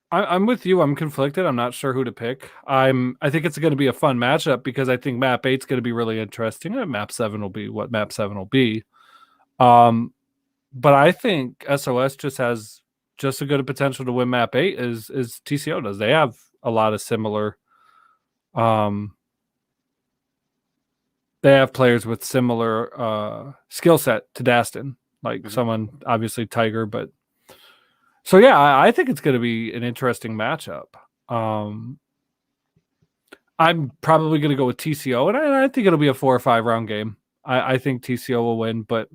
I'm with you. I'm conflicted. I'm not sure who to pick. I think it's going to be a fun matchup because I think map 8's going to be really interesting, and map 7 will be what map 7 will be. But I think SOS just has just as good a potential to win map 8 as TCO does. They have a lot of similar. They have players with similar skill set to Daston, like someone obviously Tiger, but. So yeah, I think it's going to be an interesting matchup. I'm probably going to go with TCO, and I think it'll be a 4 or 5 round game. I think TCO will win, but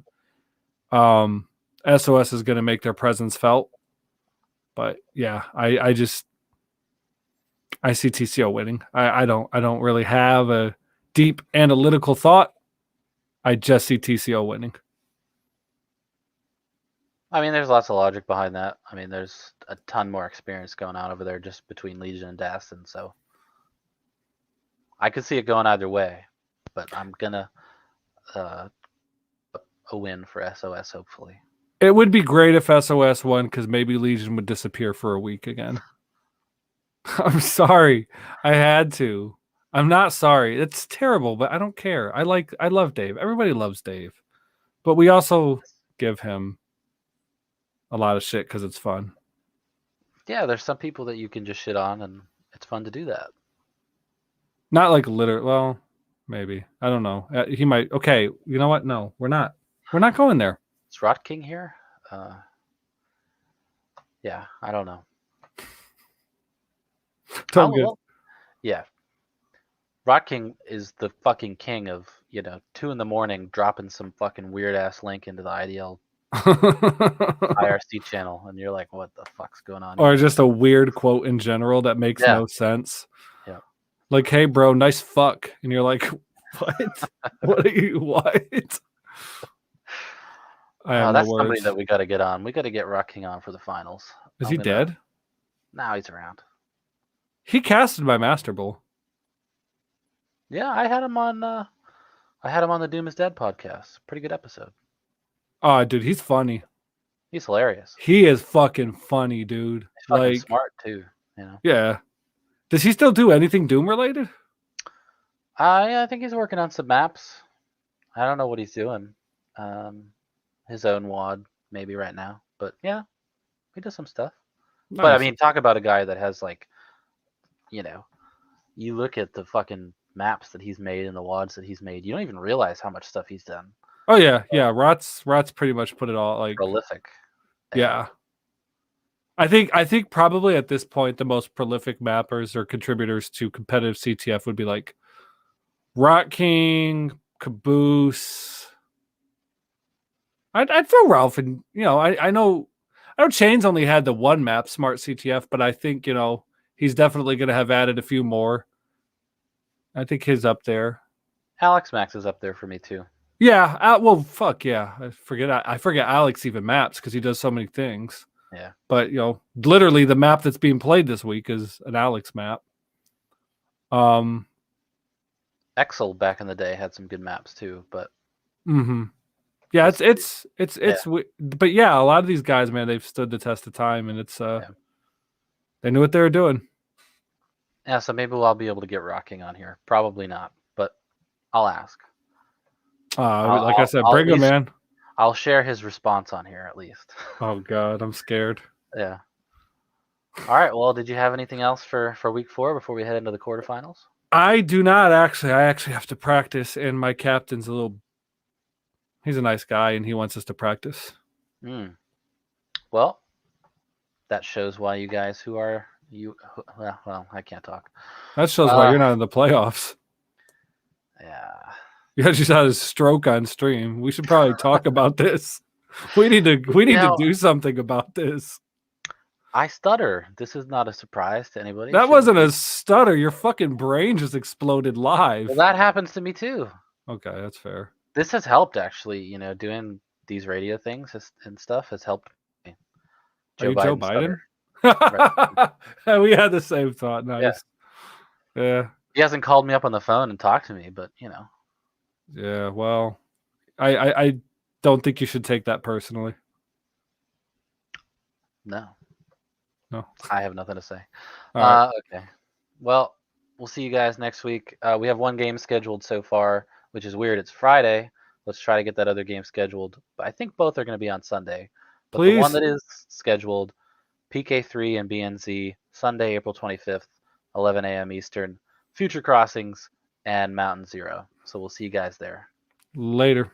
SOS is going to make their presence felt. But yeah, I see TCO winning. I don't really have a deep analytical thought. I just see TCO winning. I mean, there's lots of logic behind that. I mean, there's a ton more experience going on over there just between Legion and Daston, so I could see it going either way. But I'm gonna a win for SOS, hopefully. It would be great if SOS won because maybe Legion would disappear for a week again. I'm sorry, I had to. I'm not sorry. It's terrible, but I don't care. I love Dave. Everybody loves Dave, but we also give him a lot of shit because it's fun. Yeah, there's some people that you can just shit on, and it's fun to do that. Not like literally. Well, maybe. I don't know. He might. Okay, you know what? No, we're not. We're not going there. Is Rot King here? Yeah, I don't know. Yeah. Rot King is the fucking king of, 2 a.m. dropping some fucking weird ass link into the IDL IRC channel, and you're like, what the fuck's going on? Or just a weird quote in general that makes no sense. Yeah. Like, hey, bro, nice fuck. And you're like, what? What are you, what? That's somebody that we got to get on. We got to get Rot King on for the finals. Is he dead? No, he's around. He casted my Master Bowl. Yeah, I had him on the Doom is Dead podcast. Pretty good episode. Oh, dude, he's funny. He's hilarious. He is fucking funny, dude. He's fucking smart too, Yeah. Does he still do anything Doom related? Yeah, I think he's working on some maps. I don't know what he's doing. His own WAD maybe right now, but yeah, he does some stuff. But I Nice. mean, talk about a guy that has like, you know, you look at the fucking maps that he's made and the WADs that he's made, you don't even realize how much stuff he's done. Oh yeah, yeah. Rot's pretty much put it all like Prolific. yeah. I think probably at this point the most prolific mappers or contributors to competitive CTF would be like Rot King, Caboose. I'd throw Ralph in. I know Chain's only had the one map, Smart CTF, but I think he's definitely going to have added a few more. I think his up there. Alex Max is up there for me too. Yeah. Well, fuck yeah. I forget Alex even maps because he does so many things. Yeah. But literally the map that's being played this week is an Alex map. Excel back in the day had some good maps too, but yeah, it's but yeah, a lot of these guys, man, they've stood the test of time, and it's they knew what they were doing. Yeah, so maybe I'll be able to get Rocking on here. Probably not, but I'll ask. Like I said, bring him, man. I'll share his response on here at least. Oh God, I'm scared. Yeah. All right. Well, did you have anything else for week 4 before we head into the quarterfinals? I do not actually. I actually have to practice, and my captain's he's a nice guy, and he wants us to practice. Well, that shows why you guys well, I can't talk. That shows why you're not in the playoffs. Yeah. You just had a stroke on stream. We should probably talk about this. We need to do something about this. I stutter. This is not a surprise to anybody. That wasn't a stutter. Your fucking brain just exploded live. Well, that happens to me too. Okay, that's fair. This has helped actually. Doing these radio things and stuff has helped me. Joe Biden? Right. We had the same thought. Nice. Yeah. He hasn't called me up on the phone and talked to me, but Yeah, well, I don't think you should take that personally. No. No. I have nothing to say. Okay. Well, we'll see you guys next week. We have one game scheduled so far, which is weird. It's Friday. Let's try to get that other game scheduled. But I think both are going to be on Sunday. But Please. The one that is scheduled, PK3 and BNZ, Sunday, April 25th, 11 a.m. Eastern, Future Crossings, and Mountain Zero. So we'll see you guys there. Later.